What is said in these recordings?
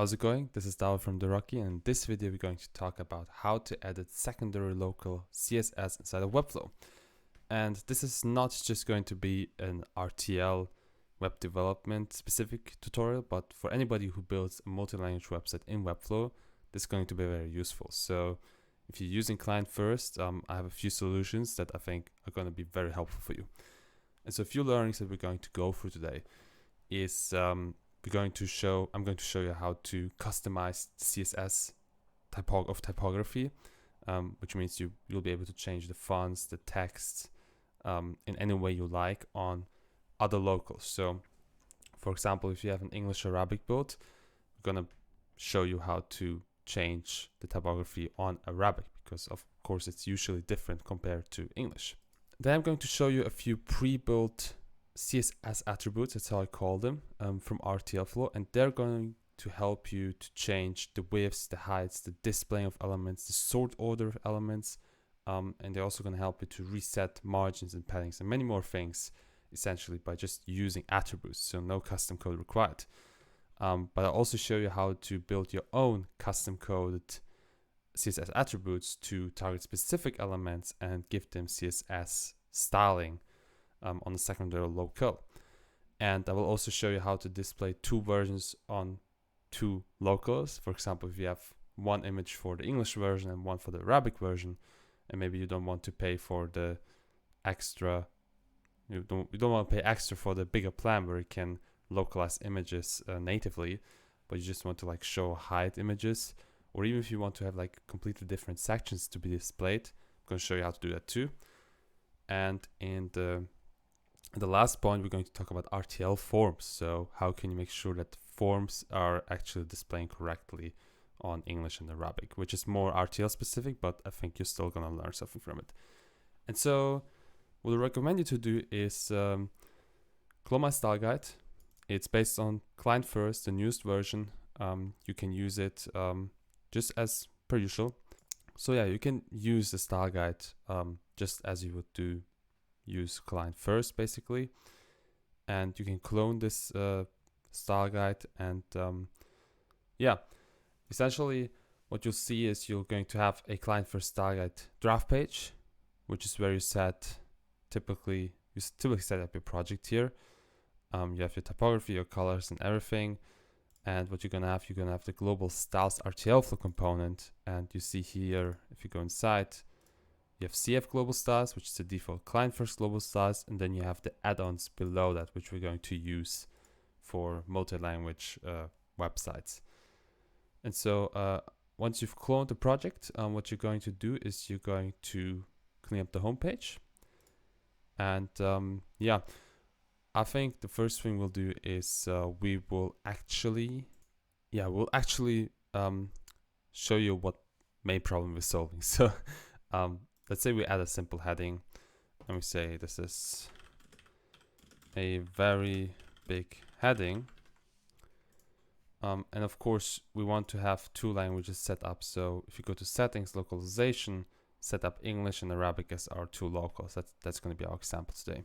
How's it going? This is Davor from Derokki, and in this video we're going to talk about how to edit secondary local CSS inside of Webflow. And this is not just going to be an RTL web development specific tutorial, but for anybody who builds a multi-language website in Webflow, this is going to be very useful. So if you're using client first, I have a few solutions that I think are going to be very helpful for you. And so a few learnings that we're going to go through today is I'm going to show you how to customize CSS typography, which means you'll be able to change the fonts, the text in any way you like on other locals. So for example, if you have an English Arabic build, we're going to show you how to change the typography on Arabic, because of course it's usually different compared to English. Then I'm going to show you a few pre-built CSS attributes, that's how I call them, from RTLflow, and they're going to help you to change the widths, the heights, the displaying of elements, the sort order of elements, and they're also going to help you to reset margins and paddings and many more things, essentially by just using attributes, so no custom code required. But I'll also show you how to build your own custom coded CSS attributes to target specific elements and give them CSS styling on the secondary locale. And I will also show you how to display two versions on two locales. For example, if you have one image for the English version and one for the Arabic version, and maybe you don't want to pay for the extra, you don't want to pay extra for the bigger plan where you can localize images natively, but you just want to like show hide images, or even if you want to have like completely different sections to be displayed, I'm going to show you how to do that too. And in the last point, we're going to talk about RTL Forms. So how can you make sure that forms are actually displaying correctly on English and Arabic, which is more RTL specific, but I think you're still going to learn something from it. And so what I recommend you to do is clone my style guide. It's based on client first, the newest version. You can use it just as per usual. So yeah, you can use the style guide just as you would do use client first, basically, and you can clone this style guide. And yeah, essentially what you'll see is you're going to have a client first style guide draft page, which is where you typically set up your project here. You have your typography, your colors and everything. And what you're gonna have the global styles RTLflow component, and you see here, if you go inside, you have CF global styles, which is the default client first global styles, and then you have the add-ons below that, which we're going to use for multi-language websites. And so once you've cloned the project, what you're going to do is you're going to clean up the homepage. And yeah, I think the first thing we'll do is we'll actually show you what main problem we're solving. So let's say we add a simple heading and we say this is a very big heading. And of course, we want to have two languages set up. So if you go to settings, localization, set up English and Arabic as our two locals. That's going to be our example today.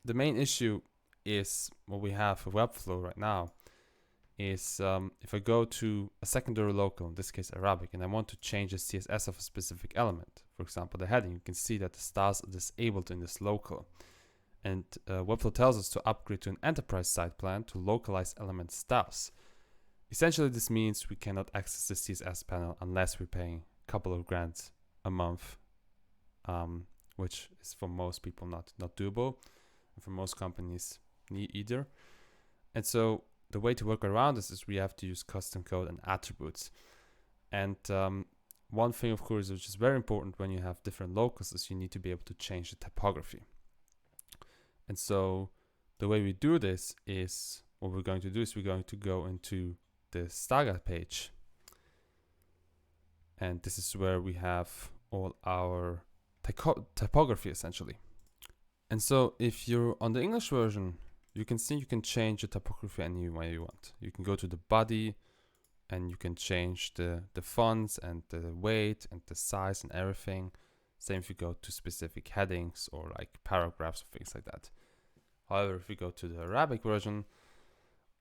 The main issue is what we have for Webflow right now is if I go to a secondary local, in this case Arabic, and I want to change the CSS of a specific element, for example the heading, you can see that the styles are disabled in this local. And Webflow tells us to upgrade to an enterprise site plan to localize element styles. Essentially this means we cannot access the CSS panel unless we're paying a couple of grand a month, which is for most people not doable, and for most companies either. And so the way to work around this is we have to use custom code and attributes. And one thing, of course, which is very important when you have different locals, is you need to be able to change the typography. And so the way we do this is, what we're going to do is we're going to go into the style guide page. And this is where we have all our typography essentially. And so if you're on the English version, you can see you can change the typography any way you want. You can go to the body and you can change the fonts and the weight and the size and everything. Same if you go to specific headings or like paragraphs or things like that. However, if we go to the Arabic version,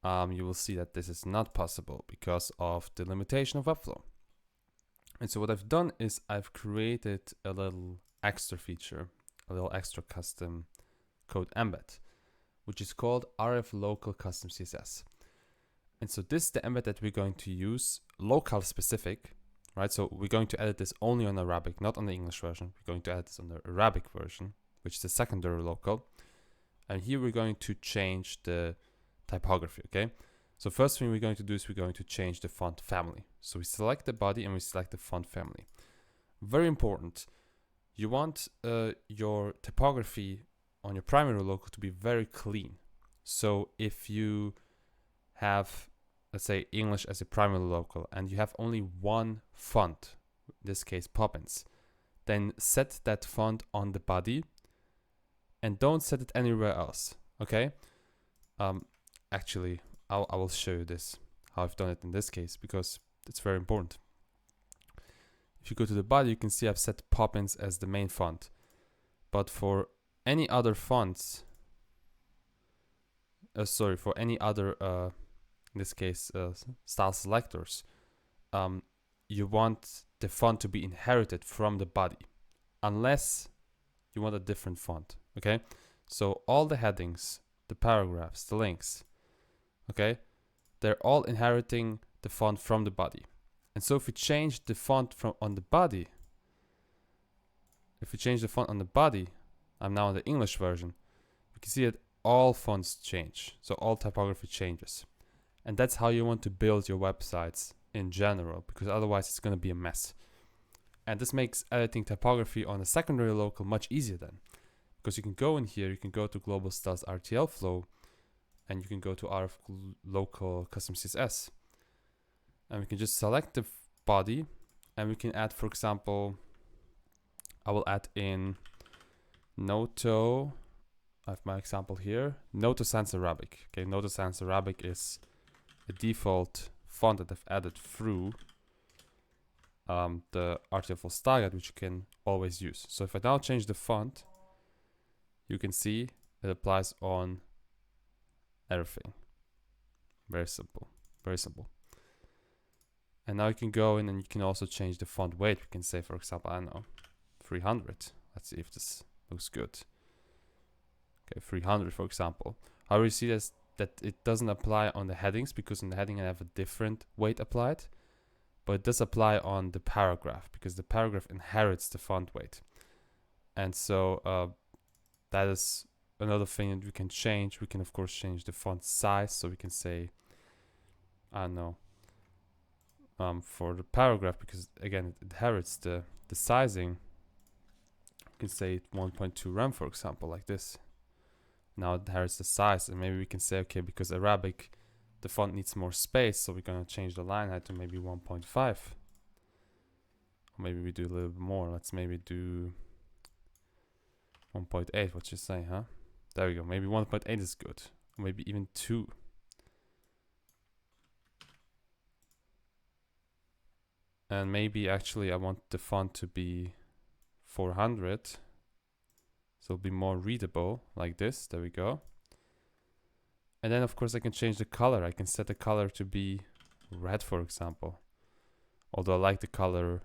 you will see that this is not possible because of the limitation of Webflow. And so what I've done is I've created a little extra feature, a little extra custom code embed, which is called RTLflow Custom CSS. And so this is the embed that we're going to use, Locale specific, right? So we're going to edit this only on Arabic, not on the English version. We're going to edit this on the Arabic version, which is the secondary local. And here we're going to change the typography, okay? So first thing we're going to do is we're going to change the font family. So we select the body and we select the font family. Very important. You want your typography on your primary local to be very clean. So if you have, let's say, English as a primary local and you have only one font, in this case Poppins, then set that font on the body and don't set it anywhere else, okay? Actually, I will show you this, how I've done it in this case, because it's very important. If you go to the body, you can see I've set Poppins as the main font. But for any other fonts, for any other, in this case, style selectors, you want the font to be inherited from the body, unless you want a different font, okay? So all the headings, the paragraphs, the links, okay, they're all inheriting the font from the body. And so if we change the font on the body, I'm now on the English version, you can see that all fonts change, so all typography changes. And that's how you want to build your websites in general, because otherwise it's going to be a mess. And this makes editing typography on a secondary local much easier then, because you can go in here, you can go to Global Styles RTLflow, and you can go to RTLflow Custom CSS. And we can just select the body, and we can add, for example, I will add in Noto, I have my example here, Noto Sans Arabic. Okay, Noto Sans Arabic is a default font that I've added through the RTLflow Styleguide, which you can always use. So if I now change the font, you can see it applies on everything. Very simple, very simple. And now you can go in and you can also change the font weight. We can say, for example, I don't know, 300. Let's see if this looks good. Okay, 300, for example. However, you see this, that it doesn't apply on the headings, because in the heading I have a different weight applied. But it does apply on the paragraph, because the paragraph inherits the font weight. And so that is another thing that we can change. We can, of course, change the font size. So we can say, I don't know, for the paragraph, because again it inherits the sizing, we can say 1.2 rem, for example, like this. Now it inherits the size, and maybe we can say, okay, because Arabic, the font needs more space, so we're gonna change the line height to maybe 1.5, or maybe we do a little bit more. Let's maybe do 1.8. What you say, huh? There we go. Maybe 1.8 is good, or maybe even 2. And maybe actually I want the font to be 400, so it'll be more readable, like this. There we go. And then of course I can change the color. I can set the color to be red, for example. Although I like the color,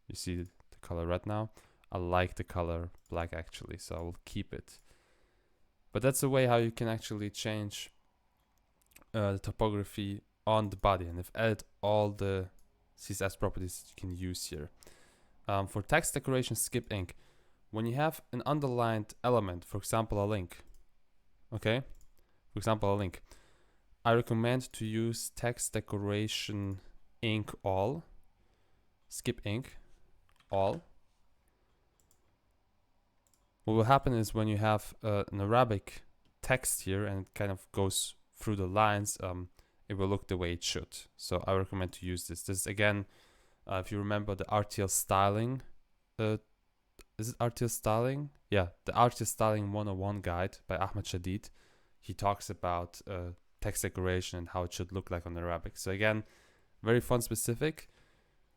you see the color red now. I like the color black actually, so I will keep it. But that's a way how you can actually change the typography on the body, and I've added all the CSS properties you can use here. For text decoration, skip ink. When you have an underlined element, for example a link, okay? For example a link, I recommend to use text decoration ink all, skip ink all. What will happen is when you have an Arabic text here and it kind of goes through the lines, it will look the way it should. So I recommend to use this. This is again, if you remember the RTL styling, is it RTL styling? Yeah, the RTL styling 101 guide by Ahmed Shadid. He talks about text decoration and how it should look like on Arabic. So again, very font specific,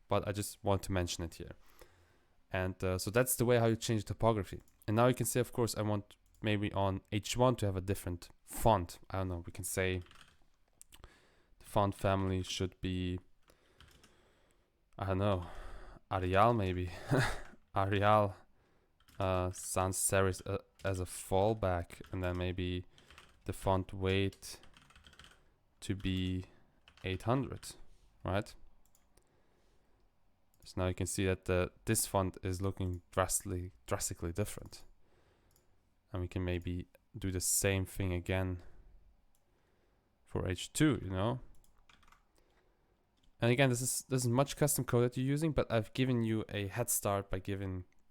but I just want to mention it here. And so that's the way how you change topography. And now you can say, of course, I want maybe on H1 to have a different font. I don't know, we can say font family should be, I don't know, Arial maybe. Arial sans serif as a fallback, and then maybe the font weight to be 800, right? So now you can see that this font is looking drastically different. And we can maybe do the same thing again for H2, you know? And again, this is much custom code that you're using, but I've given you a head start by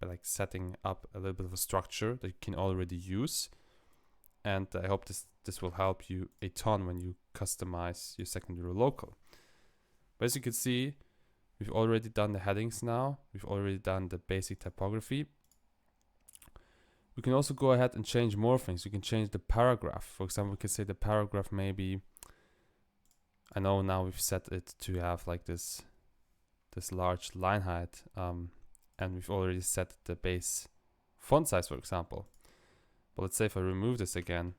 like setting up a little bit of a structure that you can already use. And I hope this will help you a ton when you customize your secondary local. But as you can see, we've already done the headings now. We've already done the basic typography. We can also go ahead and change more things. We can change the paragraph. For example, we can say the paragraph maybe, I know now we've set it to have like this large line height, and we've already set the base font size, for example. But let's say if I remove this again,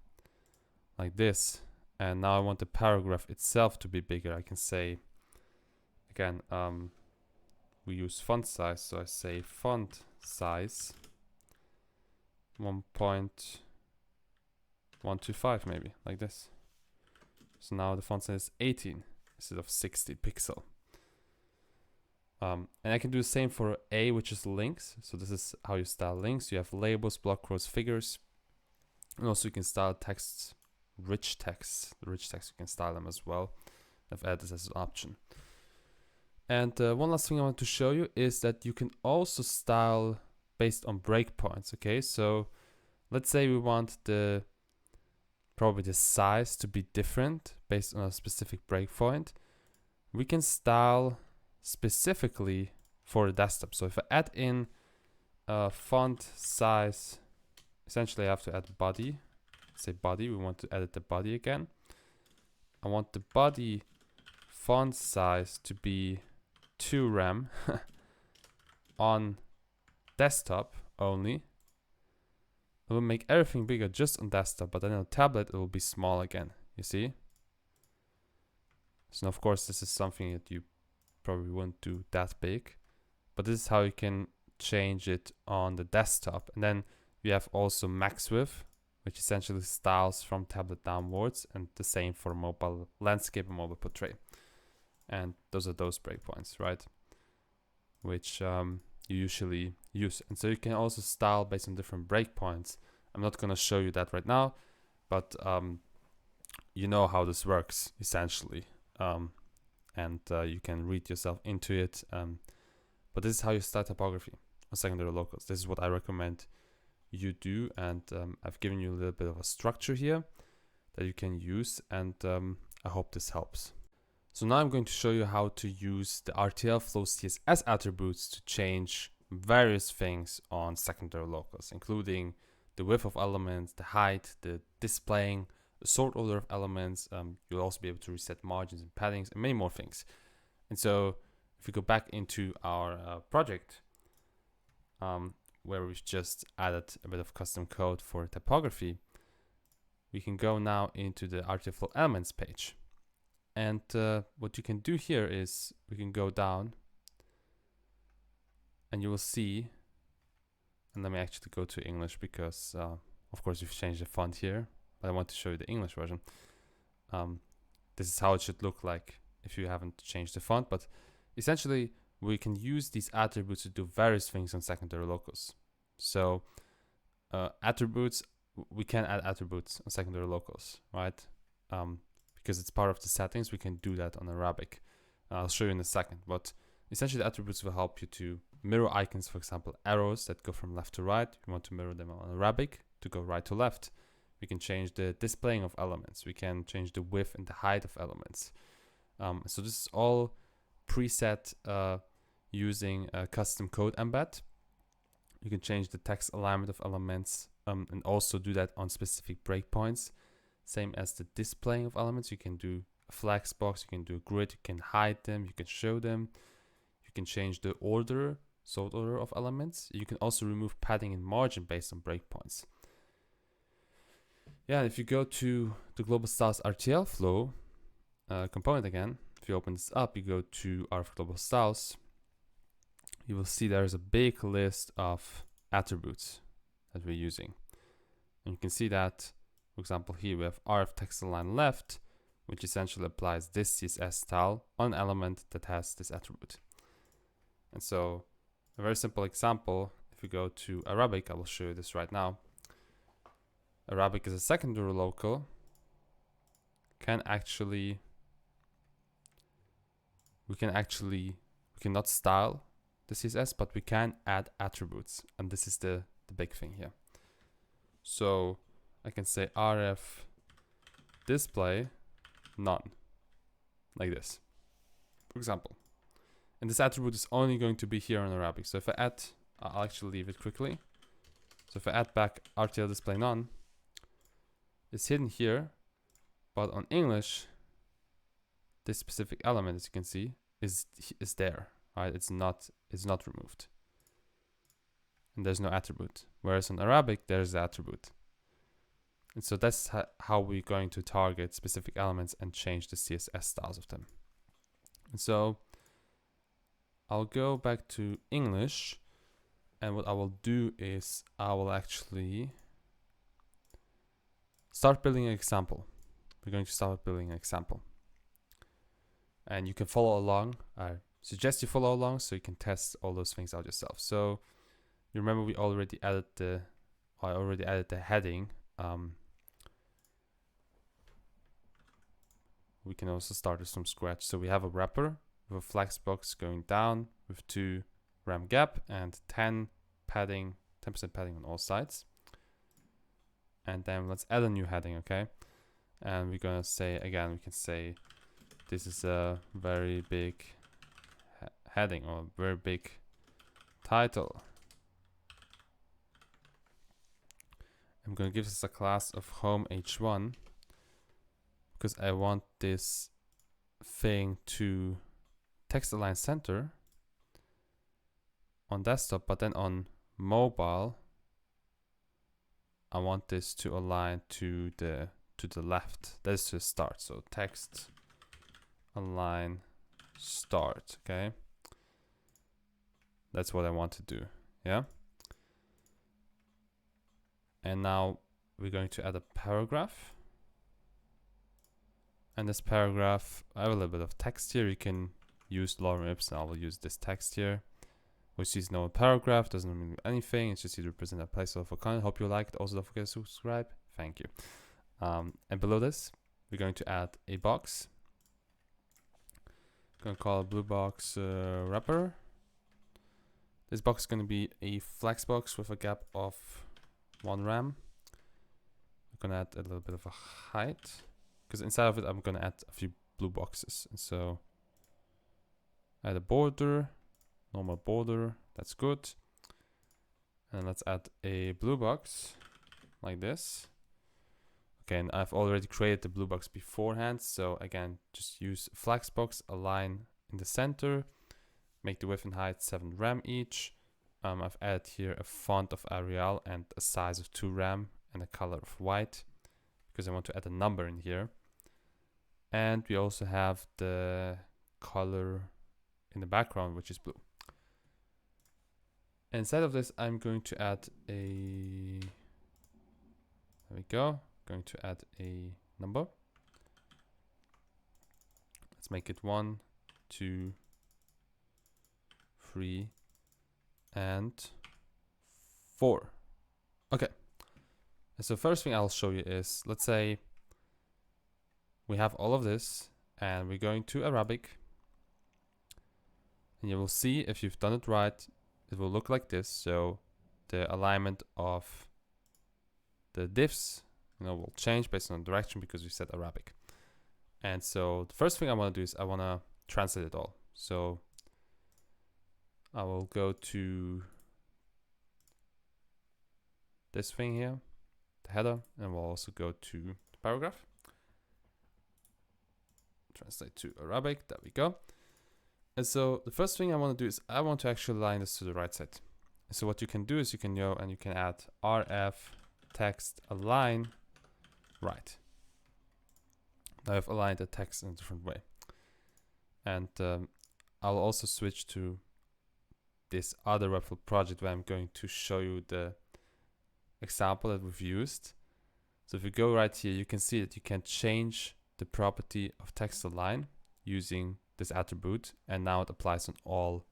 like this, and now I want the paragraph itself to be bigger, I can say, again, we use font size, so I say font size 1.125 maybe, like this. So now the font size is 18 instead of 60 pixel. And I can do the same for A, which is links. So this is how you style links. You have labels, block quotes, figures. And also you can style texts, rich texts. The rich text, you can style them as well. I've added this as an option. And one last thing I want to show you is that you can also style based on breakpoints. Okay, so let's say we want probably the size to be different based on a specific breakpoint. We can style specifically for the desktop. So if I add in font size, essentially I have to add body. Say body, we want to edit the body again. I want the body font size to be 2 rem on desktop only. It will make everything bigger just on desktop, but then on tablet it will be small again, you see? So of course this is something that you probably won't do that big, but this is how you can change it on the desktop. And then you have also max width, which essentially styles from tablet downwards, and the same for mobile landscape and mobile portrait. And those are those breakpoints, right? Which you usually use. And so you can also style based on different breakpoints. I'm not going to show you that right now, but you know how this works essentially. And you can read yourself into it. But this is how you style typography on secondary locals. This is what I recommend you do. And I've given you a little bit of a structure here that you can use. And I hope this helps. So now I'm going to show you how to use the RTLflow CSS attributes to change various things on secondary locals, including the width of elements, the height, the displaying, the sort order of elements. You'll also be able to reset margins and paddings and many more things. And so if we go back into our project, where we've just added a bit of custom code for typography, we can go now into the RTLflow elements page. And what you can do here is we can go down and you will see, and let me actually go to English because of course we've changed the font here, but I want to show you the English version. This is how it should look like if you haven't changed the font, but essentially we can use these attributes to do various things on secondary locals. So attributes, we can add attributes on secondary locals, right? Because it's part of the settings, we can do that on Arabic. I'll show you in a second, but essentially the attributes will help you to mirror icons, for example, arrows that go from left to right. We want to mirror them on Arabic to go right to left. We can change the displaying of elements. We can change the width and the height of elements. So this is all preset using a custom code embed. You can change the text alignment of elements and also do that on specific breakpoints. Same as the displaying of elements. You can do a flex box, you can do a grid, you can hide them, you can show them. You can change the order, sort order of elements. You can also remove padding and margin based on breakpoints. Yeah, if you go to the global styles RTL flow, component again, if you open this up, you go to our global styles, you will see there's a big list of attributes that we're using. And you can see that, for example, here we have rf text align left, which essentially applies this CSS style on an element that has this attribute. And so a very simple example, if we go to Arabic, I will show you this right now. Arabic is a secondary local, we cannot style the CSS, but we can add attributes, and this is the big thing here. So I can say rf display none, like this, for example. And this attribute is only going to be here in Arabic. So if I add, I'll actually leave it quickly. So if I add back RTL display none, it's hidden here, but on English, this specific element, as you can see, is there, right? It's not removed, and there's no attribute. Whereas on Arabic, there's the attribute. And so that's how we're going to target specific elements and change the CSS styles of them. And so I'll go back to English, and what I will do is I will actually start building an example. We're going to start building an example. And you can follow along. I suggest you follow along so you can test all those things out yourself. So you remember I already added the heading. We can also start this from scratch. So we have a wrapper with a flex box going down with 2 rem gap and 10% padding on all sides. And then let's add a new heading, okay? And we're gonna say, again, we can say this is a very big heading or very big title. I'm gonna give this a class of home h1 because I want this thing to text align center on desktop, but then on mobile I want this to align to the left. That is to start. So text align start. Okay, that's what I want to do. Yeah. And now we're going to add a paragraph. And this paragraph, I have a little bit of text here. You can use lorem ipsum. I will use this text here, which is no paragraph, doesn't mean anything. It's just to represent a placeholder for content. Hope you liked. Also, don't forget to subscribe. Thank you. And below this, we're going to add a box. I'm going to call it blue box wrapper. This box is going to be a flex box with a gap of 1 rem. I'm going to add a little bit of a height, because inside of it, I'm going to add a few blue boxes. And so add a border, normal border, that's good. And let's add a blue box like this. Okay, and I've already created the blue box beforehand. So again, just use flex box, align in the center, make the width and height 7 rem each. I've added here a font of Arial and a size of 2 rem and a color of white because I want to add a number in here. And we also have the color in the background, which is blue. Inside of this, I'm going to add a, there we go, going to add a number. Let's make it 1, 2, 3, and 4. Okay. And so first thing I'll show you is, let's say we have all of this and we're going to Arabic. And you will see if you've done it right, it will look like this. So the alignment of the diffs, will change based on direction because we set Arabic. And so the first thing I want to do is I want to translate it all. So I will go to this thing here, the header, and we'll also go to the paragraph. Translate to Arabic, there we go. And so the first thing I want to do is I want to actually align this to the right side. So what you can do is you can go and you can add rf text align right. Now I've aligned the text in a different way. And I'll also switch to this other Webflow project where I'm going to show you the example that we've used. So if you go right here, you can see that you can change the property of text align using this attribute, and now it applies on all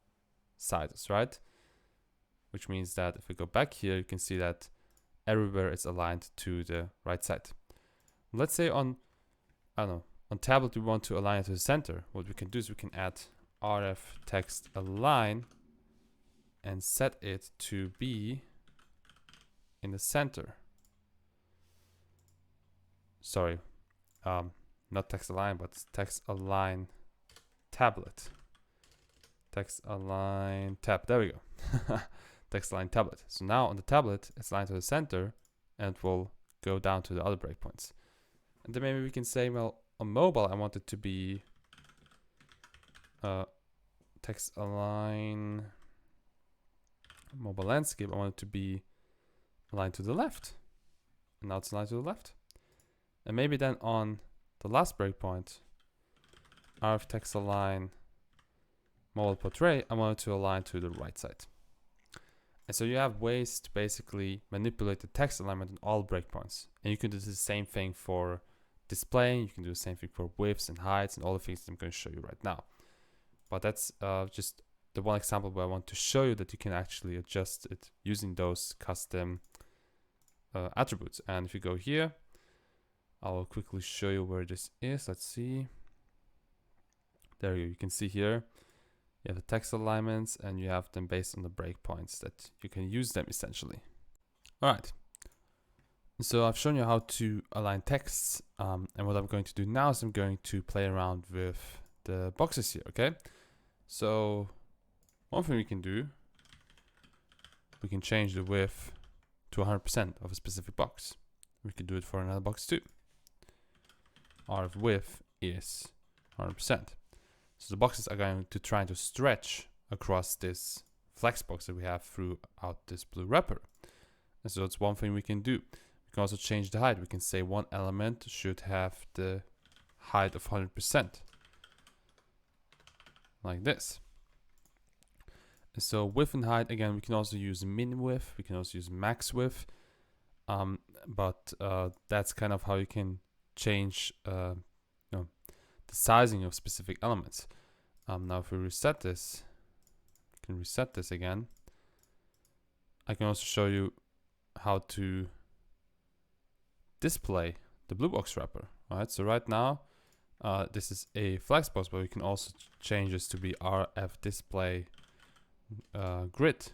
sides, right? Which means that if we go back here, you can see that everywhere it's aligned to the right side. Let's say on, I don't know, on tablet we want to align it to the center. What we can do is we can add rf text align and set it to be in the center. Sorry, not text align, but text align tablet. Text align tab. There we go. Text align tablet. So now on the tablet, it's aligned to the center, and it will go down to the other breakpoints. And then maybe we can say, well, on mobile, I want it to be text align mobile landscape. I want it to be aligned to the left, and now it's aligned to the left. And maybe then on the last breakpoint, rf text align mobile portrait, I want it to align to the right side. And so you have ways to basically manipulate the text alignment on all breakpoints. And you can do the same thing for displaying, you can do the same thing for widths and heights and all the things that I'm going to show you right now. But that's just the one example where I want to show you that you can actually adjust it using those custom attributes. And if you go here, I will quickly show you where this is. Let's see. There you can see here. You have the text alignments and you have them based on the breakpoints that you can use them essentially. All right. So I've shown you how to align texts. And what I'm going to do now is I'm going to play around with the boxes here. Okay. So one thing we can do, we can change the width to 100% of a specific box. We can do it for another box too. Our width is 100%. So the boxes are going to try to stretch across this flex box that we have throughout this blue wrapper. And so that's one thing we can do. We can also change the height. We can say one element should have the height of 100%. Like this. And so width and height, again, we can also use min width. We can also use max width. But that's kind of how you can change the sizing of specific elements. Now if we reset this, we can reset this again. I can also show you how to display the blue box wrapper. Alright, so right now this is a flex box, but we can also change this to be RF display grid.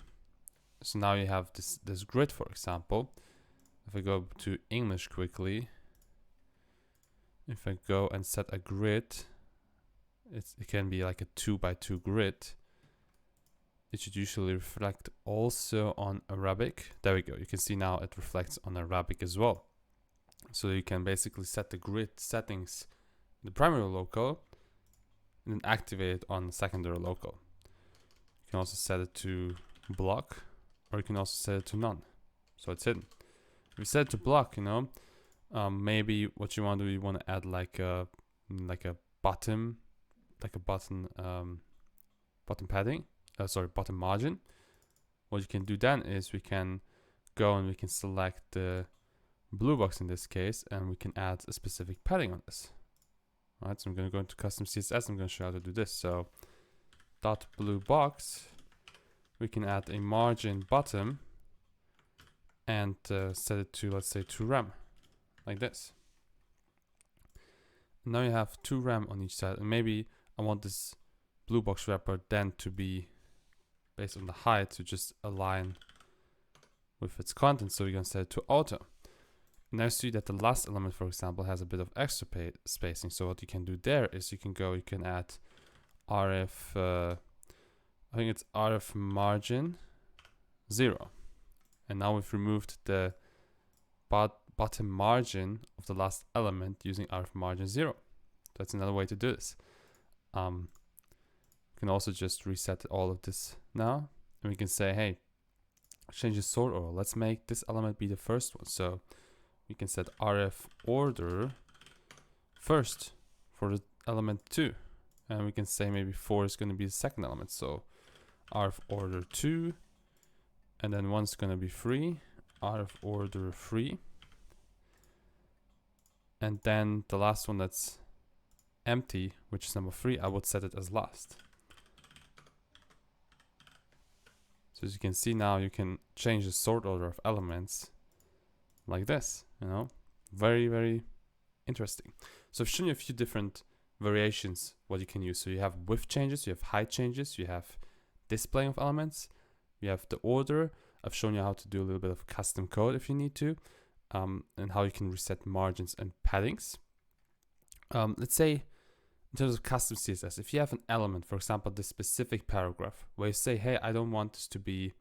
So now you have this grid, for example. If I go to English quickly, if I go and set a grid, it can be like a 2x2 grid. It should usually reflect also on Arabic. There we go. You can see now it reflects on Arabic as well. So you can basically set the grid settings in the primary local and then activate it on the secondary local. You can also set it to block, or you can also set it to none. So it's hidden. If you set it to block, maybe what you want to do, you want to add like a bottom padding. Bottom margin. What you can do then is we can go and we can select the blue box in this case, and we can add a specific padding on this. All right, so I'm going to go into Custom CSS. I'm going to show you how to do this. So dot blue box, we can add a margin bottom and set it to, let's say, 2 rem, like this. Now you have 2 rem on each side, and maybe I want this blue box wrapper then to be based on the height to just align with its content. So we're going to set it to auto. Now see that the last element, for example, has a bit of extra spacing. So what you can do there is you can add RF, I think it's RF margin 0. And now we've removed the bottom margin of the last element using RF margin 0. That's another way to do this. You can also just reset all of this now, and we can say, hey, change the sort order. Let's make this element be the first one. So we can set RF order first for the element 2. And we can say maybe 4 is going to be the second element. So R of order 2. And then 1 is going to be 3. R of order 3. And then the last one that's empty, which is number 3, I would set it as last. So as you can see now, you can change the sort order of elements like this, you know, very, very interesting. So I've shown you a few different variations what you can use. So you have width changes, you have height changes, you have display of elements, you have the order. I've shown you how to do a little bit of custom code if you need to, and how you can reset margins and paddings. Let's say in terms of custom CSS, if you have an element, for example, this specific paragraph, where you say, hey, I don't want this to be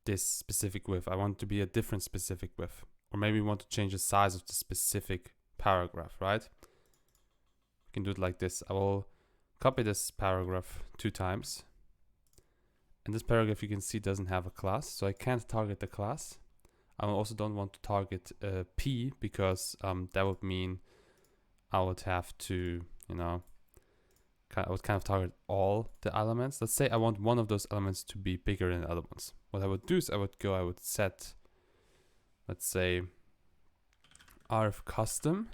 this specific width, I want it to be a different specific width, or maybe you want to change the size of the specific paragraph, right? You can do it like this. I will copy this paragraph 2 times. And this paragraph, you can see, doesn't have a class, so I can't target the class. I also don't want to target P, because that would mean I would have to, you know, I would kind of target all the elements. Let's say I want one of those elements to be bigger than the other ones. What I would do is I would set, let's say, R of custom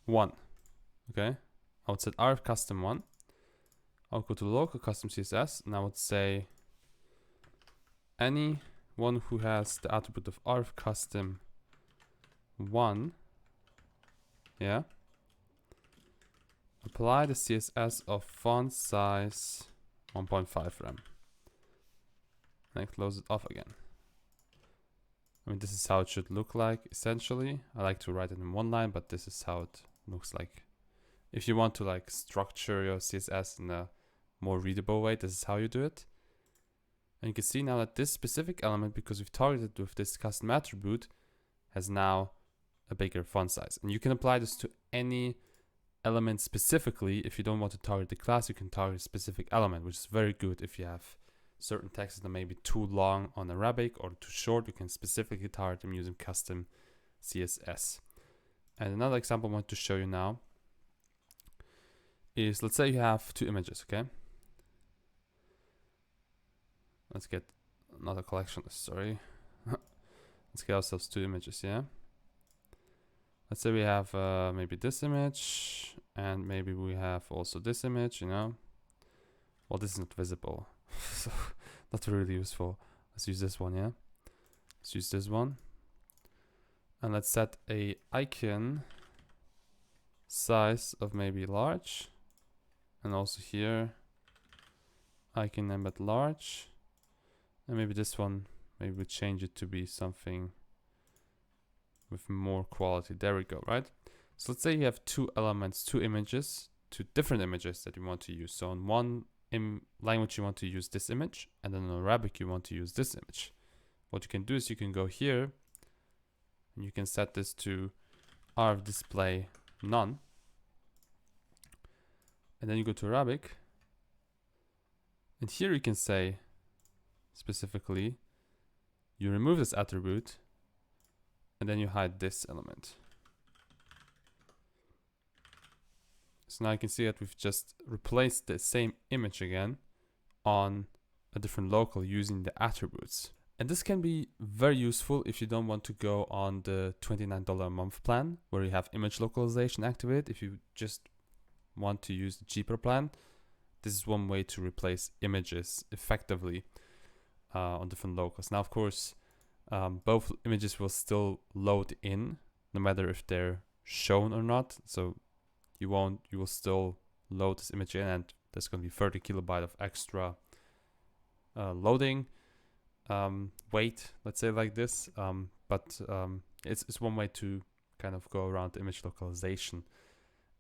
1. Okay, I would set R of custom 1. I'll go to local custom CSS, and I would say anyone who has the attribute of R of custom 1, yeah, apply the CSS of font size 1.5 rem. And close it off again. I mean, this is how it should look like, essentially. I like to write it in one line, but this is how it looks like. If you want to like structure your CSS in a more readable way, this is how you do it. And you can see now that this specific element, because we've targeted with this custom attribute, has now a bigger font size. And you can apply this to any element specifically. If you don't want to target the class, you can target a specific element, which is very good if you have certain texts that may be too long on Arabic or too short. You can specifically target them using custom CSS. And another example I want to show you now is, let's say you have 2 images, okay? Let's get another collection, sorry. Let's get ourselves 2 images, yeah? Let's say we have maybe this image, and maybe we have also this image, you know? Well, this is not visible, so not really useful. Let's use this one, yeah? Let's use this one. And let's set a icon size of maybe large. And also here, icon embed large. And maybe this one, maybe we change it to be something with more quality. There we go, right? So let's say you have 2 elements, 2 images, 2 different images that you want to use. So in one language you want to use this image, and then in Arabic you want to use this image. What you can do is you can go here, and you can set this to R of display none. And then you go to Arabic, and here you can say specifically, you remove this attribute, and then you hide this element. So now you can see that we've just replaced the same image again on a different local using the attributes. And this can be very useful if you don't want to go on the $29 a month plan where you have image localization activated. If you just want to use the cheaper plan, this is one way to replace images effectively on different locals. Now, of course, both images will still load in no matter if they're shown or not. So you will still load this image in, and there's going to be 30 kilobyte of extra loading weight, let's say like this. But it's one way to kind of go around the image localization.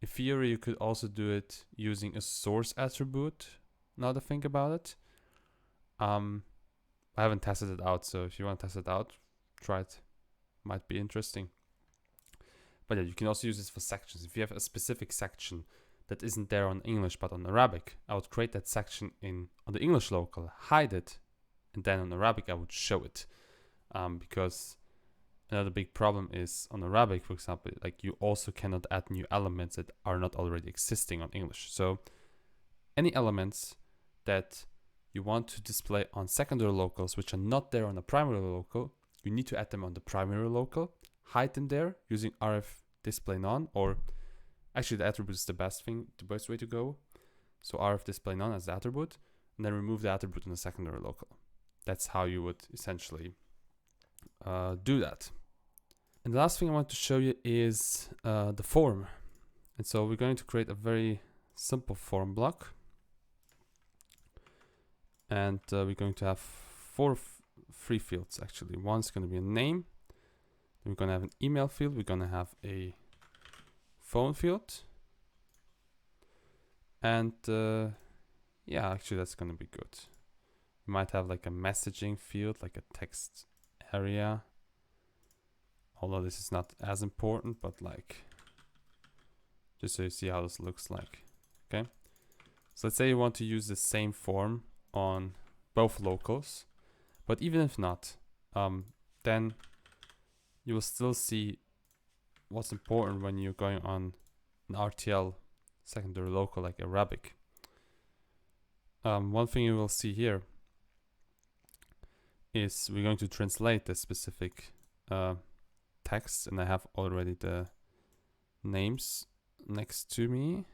In theory, you could also do it using a source attribute, now to think about it. I haven't tested it out, so if you want to test it out, try it. Might be interesting. But yeah, you can also use this for sections. If you have a specific section that isn't there on English but on Arabic, I would create that section on the English local, hide it, and then on Arabic I would show it. Because Another big problem is on Arabic, for example, like you also cannot add new elements that are not already existing on English. So any elements that you want to display on secondary locals, which are not there on the primary local, you need to add them on the primary local, hide them there using RF display none, or actually the attribute is the best way to go. So RF display none as the attribute, and then remove the attribute in the secondary local. That's how you would essentially do that. And the last thing I want to show you is the form. And so we're going to create a very simple form block. And we're going to have three fields actually. One's going to be a name. Then we're going to have an email field. We're going to have a phone field. And yeah, actually that's going to be good. We might have like a messaging field, like a text area. Although this is not as important, but like, just so you see how this looks like. Okay. So let's say you want to use the same form on both locals, but even if not, then you will still see what's important when you're going on an RTL secondary local like Arabic. One thing you will see here is we're going to translate the specific text, and I have already the names next to me.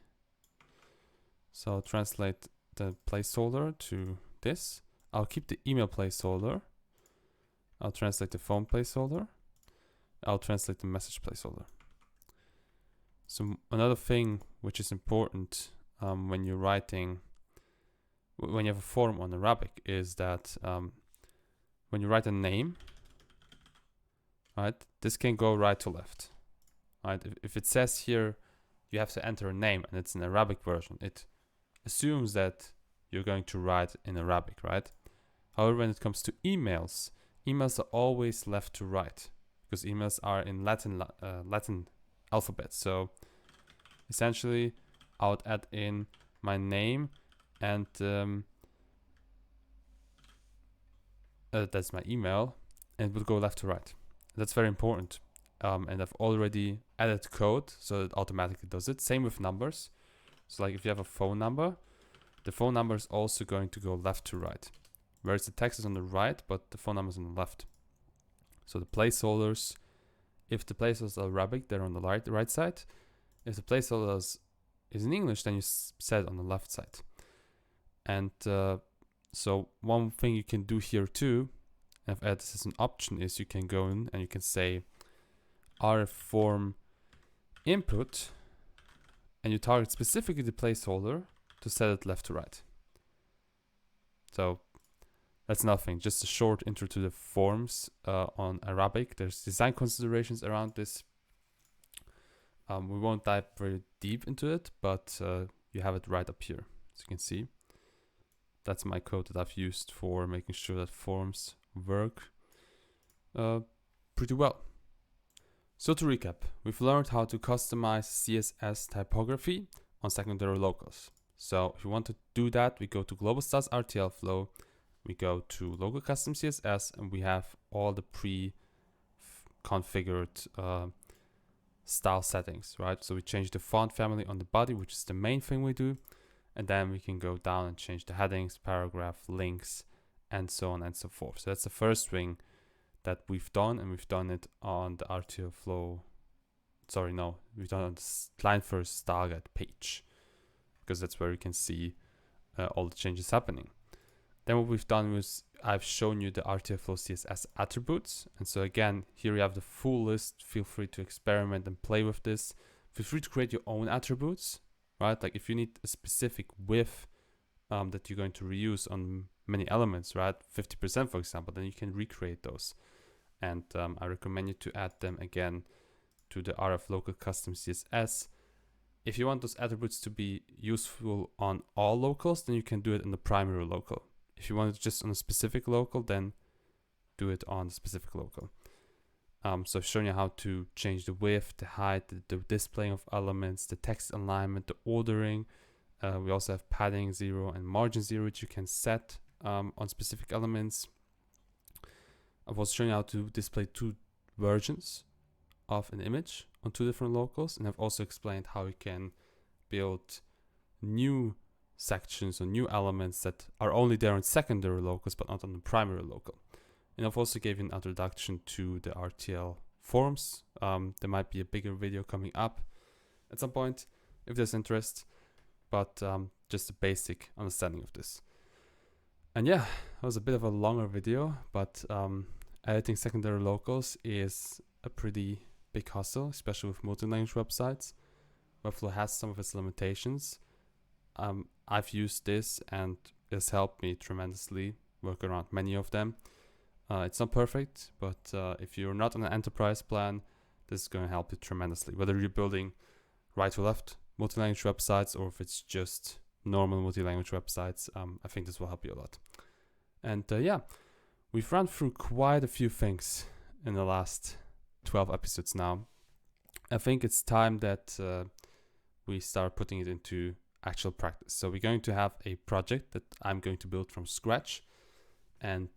So I'll translate the placeholder to this. I'll keep the email placeholder. I'll translate the phone placeholder. I'll translate the message placeholder. So another thing which is important when you're writing, when you have a form on Arabic, is that when you write a name, right, this can go right to left. Right? If it says here you have to enter a name and it's an Arabic version, it assumes that you're going to write in Arabic, right? However, when it comes to emails, emails are always left to right because emails are in Latin alphabet. So essentially, I would add in my name and that's my email, and it would go left to right. That's very important. And I've already added code, so it automatically does it. Same with numbers. So like if you have a phone number, the phone number is also going to go left to right. Whereas the text is on the right, but the phone number is on the left. So the placeholders, if the placeholders are Arabic, they're on the right side. If the placeholder is in English, then you set it on the left side. And so one thing you can do here too, and I've added this as an option, is you can go in and you can say RF form input, and you target specifically the placeholder to set it left to right. So that's nothing, just a short intro to the forms on Arabic. There's design considerations around this. We won't dive very deep into it, but you have it right up here, as you can see. That's my code that I've used for making sure that forms work pretty well. So to recap, we've learned how to customize CSS typography on secondary locals. So if you want to do that, we go to global styles RTLflow, we go to local custom CSS, and we have all the pre-configured style settings, right? So we change the font family on the body, which is the main thing we do. And then we can go down and change the headings, paragraph, links, and so on and so forth. So that's the first thing that we've done, and we've done it on the RTLflow. Sorry, no, we've done it on the client first Styleguide page, because that's where you can see all the changes happening. Then what we've done was I've shown you the RTLflow CSS Attributes. And so again, here you have the full list. Feel free to experiment and play with this. Feel free to create your own attributes, right? Like if you need a specific width that you're going to reuse on many elements, right? 50% for example, then you can recreate those. And I recommend you to add them again to the RF local custom CSS. If you want those attributes to be useful on all locals, then you can do it in the primary local. If you want it just on a specific local, then do it on the specific local. So I've shown you how to change the width, the height, the displaying of elements, the text alignment, the ordering. We also have padding 0 and margin 0, which you can set on specific elements. I've also shown you how to display two versions of an image on 2 different locals, and I've also explained how you can build new sections or new elements that are only there on secondary locals but not on the primary local. And I've also gave you an introduction to the RTL Forms. There might be a bigger video coming up at some point if there's interest, but just a basic understanding of this. And yeah, that was a bit of a longer video, but editing secondary locals is a pretty big hustle, especially with multi-language websites. Webflow has some of its limitations. I've used this and it's helped me tremendously work around many of them. It's not perfect, but if you're not on an enterprise plan, this is going to help you tremendously. Whether you're building right to left multi-language websites or if it's just normal multi-language websites, I think this will help you a lot. And yeah, we've run through quite a few things in the last 12 episodes now. I think it's time that we start putting it into actual practice. So we're going to have a project that I'm going to build from scratch, and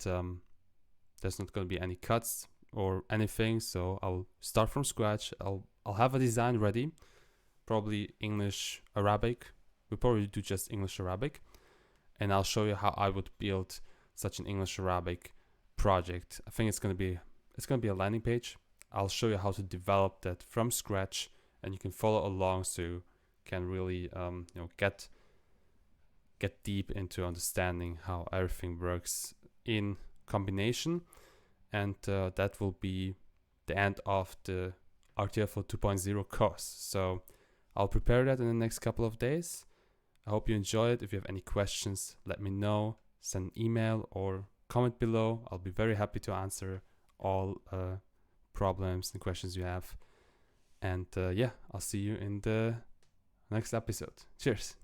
there's not going to be any cuts or anything. So I'll start from scratch. I'll have a design ready, probably English Arabic. We'll probably do just English Arabic, and I'll show you how I would build such an English Arabic project. I think it's going to be a landing page. I'll show you how to develop that from scratch, and you can follow along so you can really get deep into understanding how everything works in combination. And that will be the end of the RTLflow 2.0 course. So I'll prepare that in the next couple of days. I hope you enjoy it. If you have any questions, let me know. Send an email or comment below. I'll be very happy to answer all problems and questions you have. And yeah, I'll see you in the next episode. Cheers.